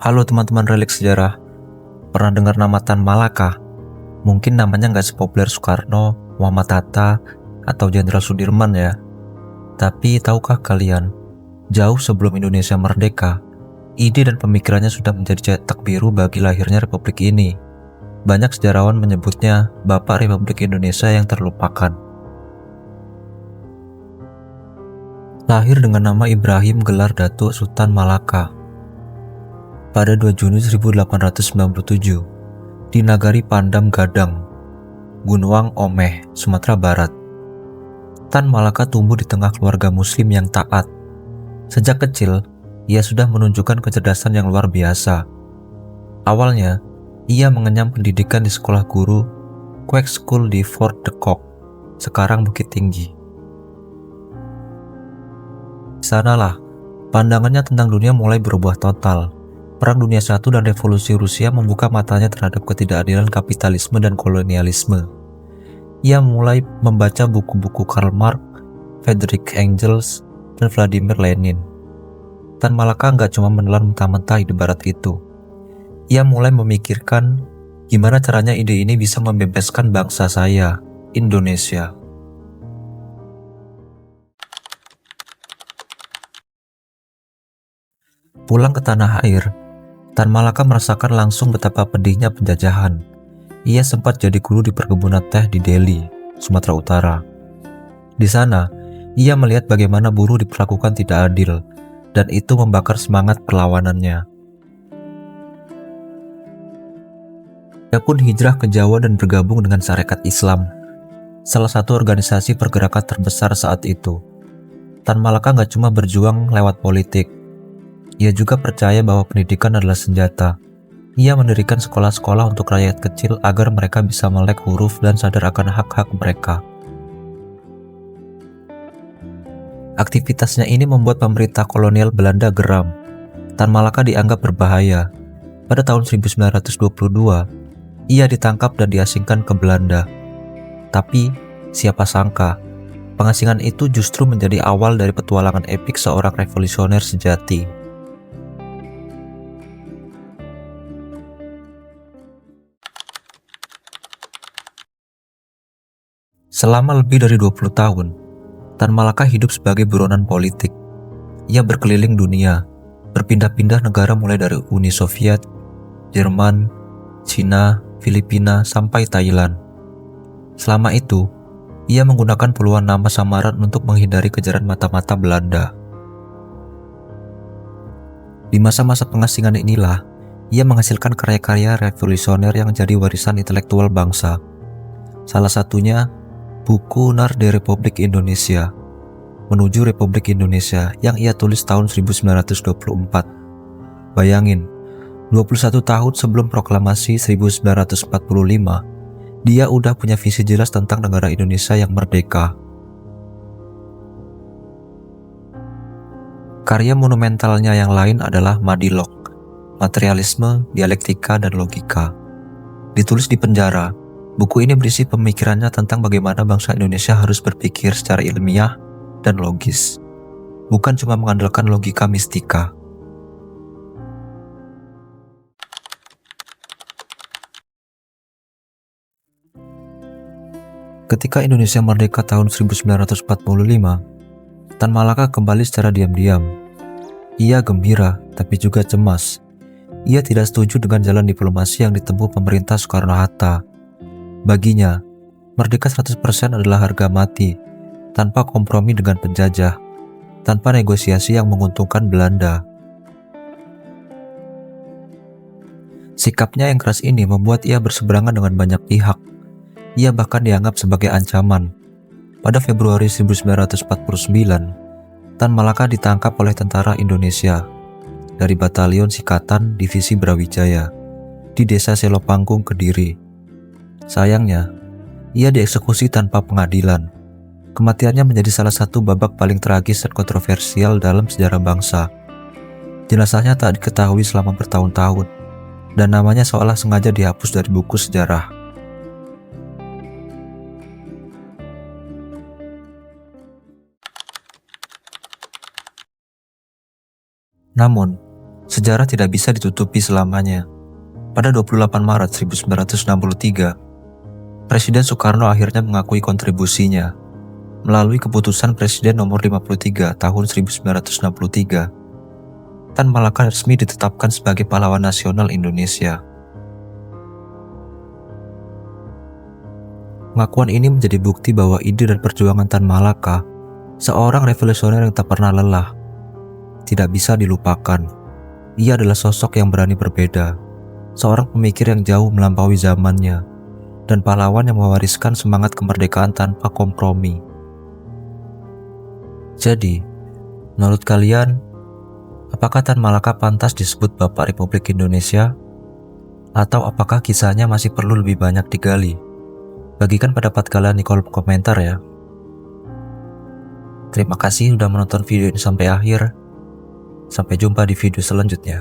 Halo teman-teman relik sejarah, pernah dengar nama Tan Malaka? Mungkin namanya nggak sepopuler Soekarno, Muhammad Hatta, atau Jenderal Sudirman ya. Tapi tahukah kalian, jauh sebelum Indonesia merdeka, ide dan pemikirannya sudah menjadi cetak biru bagi lahirnya Republik ini. Banyak sejarawan menyebutnya Bapak Republik Indonesia yang terlupakan. Lahir dengan nama Ibrahim Gelar Datuk Sultan Malaka pada 2 Juni 1897 di Nagari Pandam Gadang, Gunuang Omeh, Sumatera Barat. Tan Malaka tumbuh di tengah keluarga muslim yang taat. Sejak kecil, ia sudah menunjukkan kecerdasan yang luar biasa. Awalnya, ia mengenyam pendidikan di sekolah guru Quake School di Fort de Kock, sekarang Bukit Tinggi. Di sanalah, pandangannya tentang dunia mulai berubah total. Perang Dunia I dan Revolusi Rusia membuka matanya terhadap ketidakadilan kapitalisme dan kolonialisme. Ia mulai membaca buku-buku Karl Marx, Friedrich Engels, dan Vladimir Lenin. Tan Malaka nggak cuma menelan mentah-mentah ide barat itu. Ia mulai memikirkan gimana caranya ide ini bisa membebaskan bangsa saya, Indonesia. Pulang ke tanah air, Tan Malaka merasakan langsung betapa pedihnya penjajahan. Ia sempat jadi guru di perkebunan teh di Delhi, Sumatera Utara. Di sana, ia melihat bagaimana buruh diperlakukan tidak adil, dan itu membakar semangat perlawanannya. Ia pun hijrah ke Jawa dan bergabung dengan Sarekat Islam, salah satu organisasi pergerakan terbesar saat itu. Tan Malaka nggak cuma berjuang lewat politik, ia juga percaya bahwa pendidikan adalah senjata. Ia mendirikan sekolah-sekolah untuk rakyat kecil agar mereka bisa melek huruf dan sadar akan hak-hak mereka. Aktivitasnya ini membuat pemerintah kolonial Belanda geram. Tan Malaka dianggap berbahaya. Pada tahun 1922, ia ditangkap dan diasingkan ke Belanda. Tapi, siapa sangka, pengasingan itu justru menjadi awal dari petualangan epik seorang revolusioner sejati. Selama lebih dari 20 tahun, Tan Malaka hidup sebagai buronan politik. Ia berkeliling dunia, berpindah-pindah negara mulai dari Uni Soviet, Jerman, Cina, Filipina, sampai Thailand. Selama itu, ia menggunakan puluhan nama samaran untuk menghindari kejaran mata-mata Belanda. Di masa-masa pengasingan inilah, ia menghasilkan karya-karya revolusioner yang menjadi warisan intelektual bangsa. Salah satunya, buku Nar de Republik Indonesia, Menuju Republik Indonesia yang ia tulis tahun 1924. Bayangin, 21 tahun sebelum proklamasi 1945, dia udah punya visi jelas tentang negara Indonesia yang merdeka. Karya monumentalnya yang lain adalah Madilog, Materialisme, Dialektika, dan Logika. Ditulis di penjara, buku ini berisi pemikirannya tentang bagaimana bangsa Indonesia harus berpikir secara ilmiah dan logis, bukan cuma mengandalkan logika mistika. Ketika Indonesia merdeka tahun 1945, Tan Malaka kembali secara diam-diam. Ia gembira, tapi juga cemas. Ia tidak setuju dengan jalan diplomasi yang ditempuh pemerintah Soekarno-Hatta. Baginya, merdeka 100% adalah harga mati, tanpa kompromi dengan penjajah, tanpa negosiasi yang menguntungkan Belanda. Sikapnya yang keras ini membuat ia berseberangan dengan banyak pihak. Ia bahkan dianggap sebagai ancaman. Pada Februari 1949, Tan Malaka ditangkap oleh tentara Indonesia dari Batalion Sikatan Divisi Brawijaya di Desa Selopanggung, Kediri. Sayangnya, ia dieksekusi tanpa pengadilan. Kematiannya menjadi salah satu babak paling tragis dan kontroversial dalam sejarah bangsa. Jenazahnya tak diketahui selama bertahun-tahun, dan namanya seolah sengaja dihapus dari buku sejarah. Namun, Sejarah tidak bisa ditutupi selamanya. Pada 28 Maret 1963, Presiden Soekarno akhirnya mengakui kontribusinya melalui keputusan Presiden nomor 53 tahun 1963. Tan Malaka resmi ditetapkan sebagai pahlawan nasional Indonesia. Pengakuan ini menjadi bukti bahwa ide dan perjuangan Tan Malaka, seorang revolusioner yang tak pernah lelah, tidak bisa dilupakan. Ia adalah sosok yang berani berbeda, seorang pemikir yang jauh melampaui zamannya, dan pahlawan yang mewariskan semangat kemerdekaan tanpa kompromi. Jadi, menurut kalian, apakah Tan Malaka pantas disebut Bapak Republik Indonesia? Atau apakah kisahnya masih perlu lebih banyak digali? Bagikan pendapat kalian di kolom komentar ya. Terima kasih sudah menonton video ini sampai akhir. Sampai jumpa di video selanjutnya.